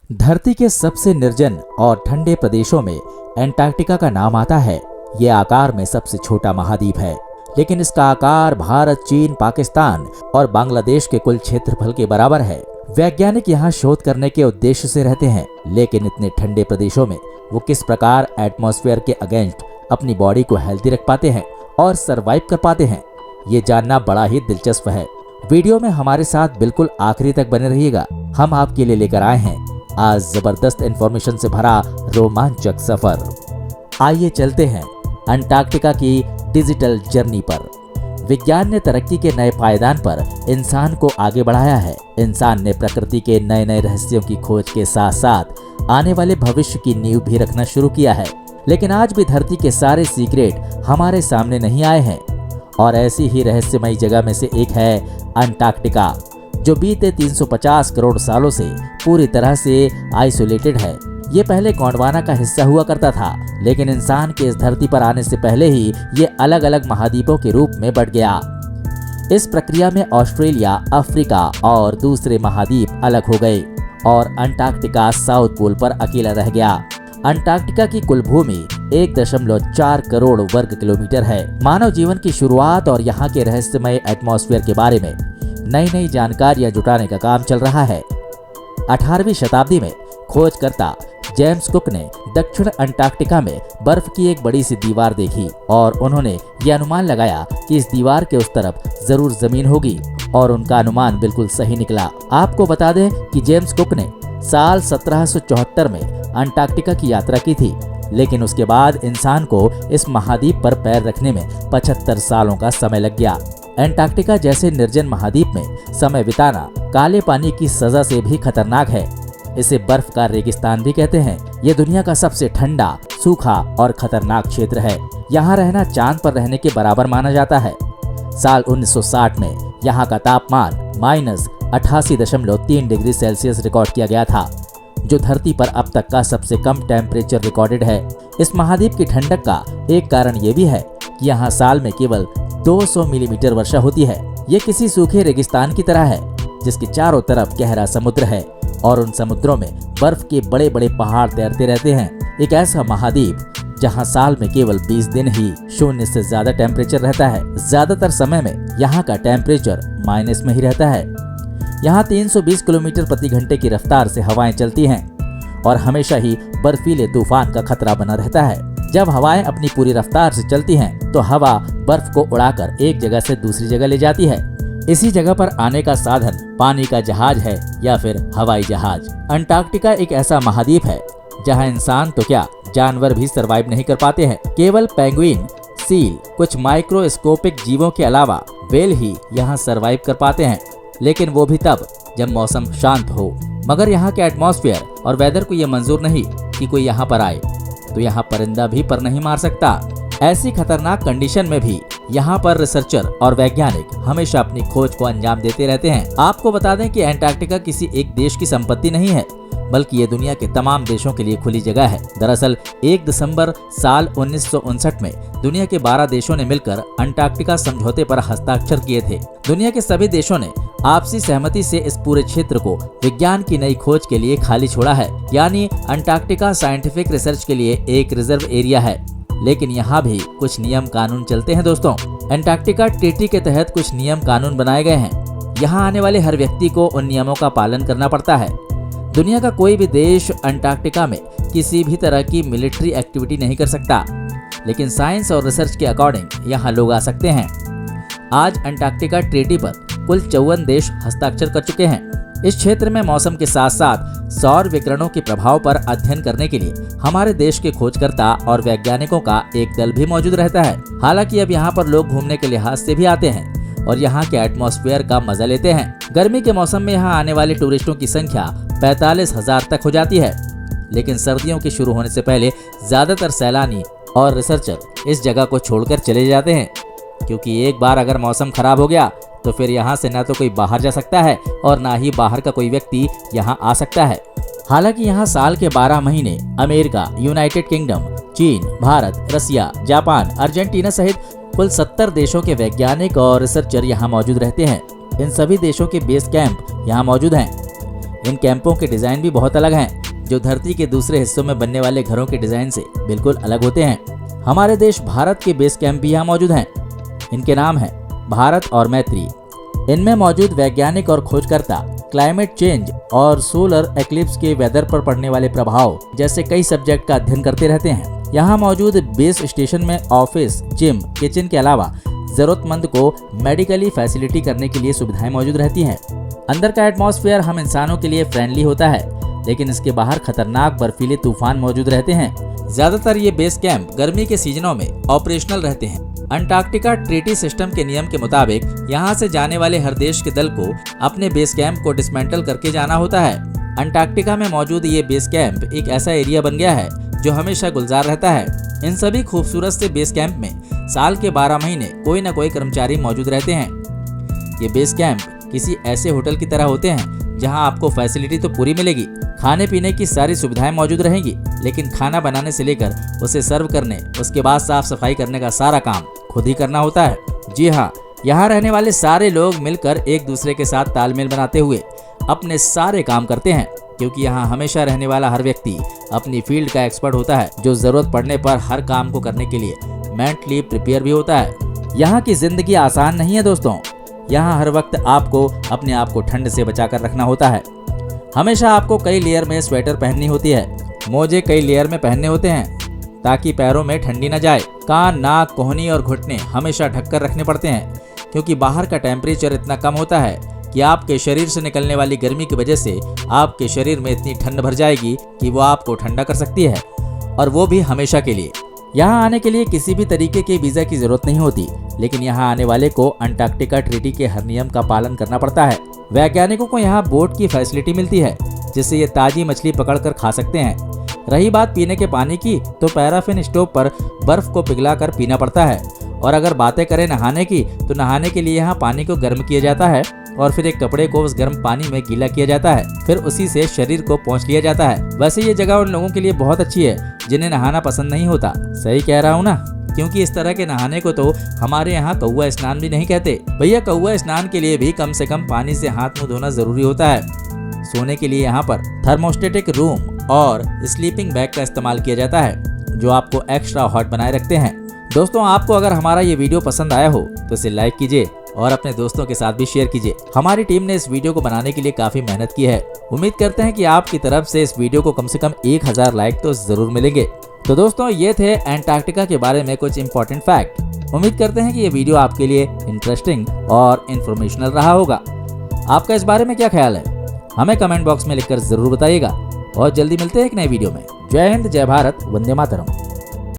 धरती के सबसे निर्जन और ठंडे प्रदेशों में एंटार्क्टिका का नाम आता है। ये आकार में सबसे छोटा महाद्वीप है, लेकिन इसका आकार भारत, चीन, पाकिस्तान और बांग्लादेश के कुल क्षेत्रफल के बराबर है। वैज्ञानिक यहाँ शोध करने के उद्देश्य से रहते हैं, लेकिन इतने ठंडे प्रदेशों में वो किस प्रकार एटमॉस्फेयर के अगेंस्ट अपनी बॉडी को हेल्दी रख पाते हैं और सरवाइव कर पाते हैं, ये जानना बड़ा ही दिलचस्प है। वीडियो में हमारे साथ बिल्कुल आखिरी तक बने रहिएगा। हम आपके लिए लेकर आए हैं आज जबरदस्त इंफॉर्मेशन से भरा रोमांचक सफर। आइए चलते हैं अंटार्कटिका की डिजिटल जर्नी पर। विज्ञान ने तरक्की के नए पायदान पर इंसान को आगे बढ़ाया है। इंसान ने प्रकृति के नए नए रहस्यों की खोज के साथ साथ आने वाले भविष्य की नींव भी रखना शुरू किया है। लेकिन आज भी धरती के सारे सीक्रेट हमारे सामने नहीं आए हैं, और ऐसी ही रहस्यमयी जगह में से एक है अंटार्कटिका, जो बीते 350 करोड़ सालों से पूरी तरह से आइसोलेटेड है। ये पहले गोंडवाना का हिस्सा हुआ करता था, लेकिन इंसान के इस धरती पर आने से पहले ही ये अलग अलग महाद्वीपों के रूप में बढ़ गया। इस प्रक्रिया में ऑस्ट्रेलिया, अफ्रीका और दूसरे महाद्वीप अलग हो गए और अंटार्कटिका साउथ पोल पर अकेला रह गया। अंटार्कटिका की कुल भूमि 1.4 करोड़ वर्ग किलोमीटर है। मानव जीवन की शुरुआत और यहाँ के रहस्यमय एटमॉस्फेयर के बारे में नई नई जानकारियां जुटाने का काम चल रहा है। 18वीं शताब्दी में खोजकर्ता जेम्स कुक ने दक्षिण अंटार्कटिका में बर्फ की एक बड़ी सी दीवार देखी और उन्होंने ये अनुमान लगाया कि इस दीवार के उस तरफ जरूर जमीन होगी, और उनका अनुमान बिल्कुल सही निकला। आपको बता दें कि जेम्स कुक ने साल 1774 में अंटार्कटिका की यात्रा की थी, लेकिन उसके बाद इंसान को इस महाद्वीप पर पैर रखने में 75 सालों का समय लग गया। अंटार्कटिका जैसे निर्जन महाद्वीप में समय बिताना काले पानी की सजा से भी खतरनाक है। इसे बर्फ का रेगिस्तान भी कहते हैं। ये दुनिया का सबसे ठंडा, सूखा और खतरनाक क्षेत्र है। यहाँ रहना चांद पर रहने के बराबर माना जाता है। साल 1960 में यहाँ का तापमान -88.3 डिग्री सेल्सियस रिकॉर्ड किया गया था, जो धरती पर अब तक का सबसे कम टेम्परेचर रिकॉर्डेड है। इस महाद्वीप की ठंडक का एक कारण ये भी है कि यहाँ साल में केवल 200 मिलीमीटर वर्षा होती है। ये किसी सूखे रेगिस्तान की तरह है, जिसके चारों तरफ गहरा समुद्र है और उन समुद्रों में बर्फ के बड़े बड़े पहाड़ तैरते रहते हैं। एक ऐसा महाद्वीप जहां साल में केवल 20 दिन ही 0 से ज्यादा टेम्परेचर रहता है। ज्यादातर समय में यहाँ का टेम्परेचर माइनस में ही रहता है। यहाँ 320 किलोमीटर प्रति घंटे की रफ्तार से हवाएं चलती हैं और हमेशा ही बर्फीले तूफान का खतरा बना रहता है। जब हवाएं अपनी पूरी रफ्तार से चलती हैं, तो हवा बर्फ को उड़ाकर एक जगह से दूसरी जगह ले जाती है। इसी जगह पर आने का साधन पानी का जहाज है या फिर हवाई जहाज। अंटार्कटिका एक ऐसा महाद्वीप है जहां इंसान तो क्या, जानवर भी सरवाइव नहीं कर पाते हैं। केवल पेंगुइन, सील, कुछ माइक्रोस्कोपिक जीवों के अलावा व्हेल ही यहाँ सरवाइव कर पाते हैं, लेकिन वो भी तब जब मौसम शांत हो। मगर यहाँ के एटमॉस्फेयर और वेदर को ये मंजूर नहीं कि कोई यहाँ पर आए, तो यहाँ परिंदा भी पर नहीं मार सकता। ऐसी खतरनाक कंडीशन में भी यहाँ पर रिसर्चर और वैज्ञानिक हमेशा अपनी खोज को अंजाम देते रहते हैं। आपको बता दें कि अंटार्कटिका किसी एक देश की संपत्ति नहीं है, बल्कि ये दुनिया के तमाम देशों के लिए खुली जगह है। दरअसल 1 दिसंबर साल 1959 में दुनिया के 12 देशों ने मिलकर अंटार्कटिका समझौते पर हस्ताक्षर किए थे। दुनिया के सभी देशों ने आपसी सहमति से इस पूरे क्षेत्र को विज्ञान की नई खोज के लिए खाली छोड़ा है। यानी अंटार्कटिका साइंटिफिक रिसर्च के लिए एक रिजर्व एरिया है। लेकिन यहाँ भी कुछ नियम कानून चलते हैं दोस्तों। अंटार्कटिका ट्रीटी के तहत कुछ नियम कानून बनाए गए हैं। यहाँ आने वाले हर व्यक्ति को उन नियमों का पालन करना पड़ता है। दुनिया का कोई भी देश अंटार्कटिका में किसी भी तरह की मिलिट्री एक्टिविटी नहीं कर सकता, लेकिन साइंस और रिसर्च के अकॉर्डिंग यहाँ लोग आ सकते हैं। आज अंटार्कटिका ट्रीटी पर कुल 54 देश हस्ताक्षर कर चुके हैं। इस क्षेत्र में मौसम के साथ साथ सौर विकिरणों के प्रभाव पर अध्ययन करने के लिए हमारे देश के खोजकर्ता और वैज्ञानिकों का एक दल भी मौजूद रहता है। हालांकि अब यहाँ पर लोग घूमने के लिहाज से भी आते हैं और यहाँ के एटमॉस्फेयर का मजा लेते हैं। गर्मी के मौसम में यहाँ आने वाले टूरिस्टों की संख्या 45,000 तक हो जाती है, लेकिन सर्दियों के शुरू होने से पहले ज्यादातर सैलानी और रिसर्चर इस जगह को छोड़कर चले जाते हैं, क्योंकि एक बार अगर मौसम खराब हो गया तो फिर यहाँ से ना तो कोई बाहर जा सकता है और ना ही बाहर का कोई व्यक्ति यहाँ आ सकता है। हालांकि यहाँ साल के 12 महीने अमेरिका, यूनाइटेड किंगडम, चीन, भारत, रसिया, जापान, अर्जेंटीना सहित कुल 70 देशों के वैज्ञानिक और रिसर्चर यहाँ मौजूद रहते हैं। इन सभी देशों के बेस कैंप यहाँ मौजूद हैं। इन कैंपों के डिजाइन भी बहुत अलग हैं, जो धरती के दूसरे हिस्सों में बनने वाले घरों के डिजाइन से बिल्कुल अलग होते हैं। हमारे देश भारत के बेस कैंप भी यहाँ मौजूद हैं। इनके नाम है भारत और मैत्री। इनमें मौजूद वैज्ञानिक और खोजकर्ता क्लाइमेट चेंज और सोलर एक्लिप्स के वेदर पर पड़ने वाले प्रभाव जैसे कई सब्जेक्ट का अध्ययन करते रहते हैं। यहाँ मौजूद बेस स्टेशन में ऑफिस, जिम, किचन के अलावा जरूरतमंद को मेडिकली फैसिलिटी करने के लिए सुविधाएं मौजूद रहती हैं। अंदर का एटमॉस्फेयर हम इंसानों के लिए फ्रेंडली होता है, लेकिन इसके बाहर खतरनाक बर्फीले तूफान मौजूद रहते हैं। ज्यादातर ये बेस कैंप गर्मी के सीजनों में ऑपरेशनल रहते हैं। अंटार्कटिका ट्रीटी सिस्टम के नियम के मुताबिक यहाँ से जाने वाले हर देश के दल को अपने बेस कैंप को डिसमेंटल करके जाना होता है। अंटार्कटिका में मौजूद ये बेस कैंप एक ऐसा एरिया बन गया है जो हमेशा गुलजार रहता है। इन सभी खूबसूरत से बेस कैंप में साल के 12 महीने कोई न कोई कर्मचारी मौजूद रहते हैं। ये बेस कैंप किसी ऐसे होटल की तरह होते हैं जहां आपको फैसिलिटी तो पूरी मिलेगी, खाने पीने की सारी सुविधाएं मौजूद रहेंगी, लेकिन खाना बनाने से लेकर उसे सर्व करने, उसके बाद साफ सफाई करने का सारा काम खुद ही करना होता है। जी हाँ, यहाँ रहने वाले सारे लोग मिलकर एक दूसरे के साथ तालमेल बनाते हुए अपने सारे काम करते हैं, क्योंकि यहाँ हमेशा रहने वाला हर व्यक्ति अपनी फील्ड का एक्सपर्ट होता है, जो जरूरत पड़ने पर हर काम को करने के लिए मेंटली प्रिपेयर भी होता है। यहाँ की जिंदगी आसान नहीं है दोस्तों। यहाँ हर वक्त आपको अपने आप को ठंड से बचाकर रखना होता है। हमेशा आपको कई लेयर में स्वेटर पहननी होती है, मोजे कई लेयर में पहनने होते हैं ताकि पैरों में ठंडी न जाए। कान, नाक, कोहनी और घुटने हमेशा ढककर रखने पड़ते हैं, क्योंकि बाहर का टेम्परेचर इतना कम होता है कि आपके शरीर से निकलने वाली गर्मी की वजह से आपके शरीर में इतनी ठंड भर जाएगी कि वो आपको ठंडा कर सकती है, और वो भी हमेशा के लिए। यहाँ आने के लिए किसी भी तरीके के वीजा की जरूरत नहीं होती, लेकिन यहाँ आने वाले को अंटार्कटिका ट्रीटी के हर नियम का पालन करना पड़ता है। वैज्ञानिकों को यहाँ बोट की फैसिलिटी मिलती है, जिससे ये ताजी मछली पकड़कर खा सकते हैं। रही बात पीने के पानी की, तो पैराफिन स्टोव पर बर्फ को पिघलाकर पीना पड़ता है। और अगर बातें करें नहाने की, तो नहाने के लिए यहाँ पानी को गर्म किया जाता है और फिर एक कपड़े को उस गर्म पानी में गीला किया जाता है, फिर उसी से शरीर को पोंछ लिया जाता है। वैसे ये जगह उन लोगों के लिए बहुत अच्छी है जिन्हें नहाना पसंद नहीं होता। सही कह रहा हूँ ना? क्योंकि इस तरह के नहाने को तो हमारे यहाँ कौवा स्नान भी नहीं कहते। भैया, कौवा स्नान के लिए भी कम से कम पानी से हाथ मुंह धोना जरूरी होता है। सोने के लिए यहाँ पर थर्मोस्टेटिक रूम और स्लीपिंग बैग का इस्तेमाल किया जाता है, जो आपको एक्स्ट्रा हॉट बनाए रखते हैं। दोस्तों, आपको अगर हमारा ये वीडियो पसंद आया हो तो इसे लाइक कीजिए और अपने दोस्तों के साथ भी शेयर कीजिए। हमारी टीम ने इस वीडियो को बनाने के लिए काफी मेहनत की है। उम्मीद करते हैं कि आपकी तरफ से इस वीडियो को कम से कम 1000 लाइक तो जरूर मिलेंगे। तो दोस्तों, ये थे अंटार्कटिका के बारे में कुछ इंपॉर्टेंट फैक्ट। उम्मीद करते हैं कि ये वीडियो आपके लिए इंटरेस्टिंग और इन्फॉर्मेशनल रहा होगा। आपका इस बारे में क्या ख्याल है, हमें कमेंट बॉक्स में लिखकर जरूर बताइएगा। और जल्दी मिलते हैं एक नए वीडियो में। जय हिंद, जय भारत, वंदे मातरम।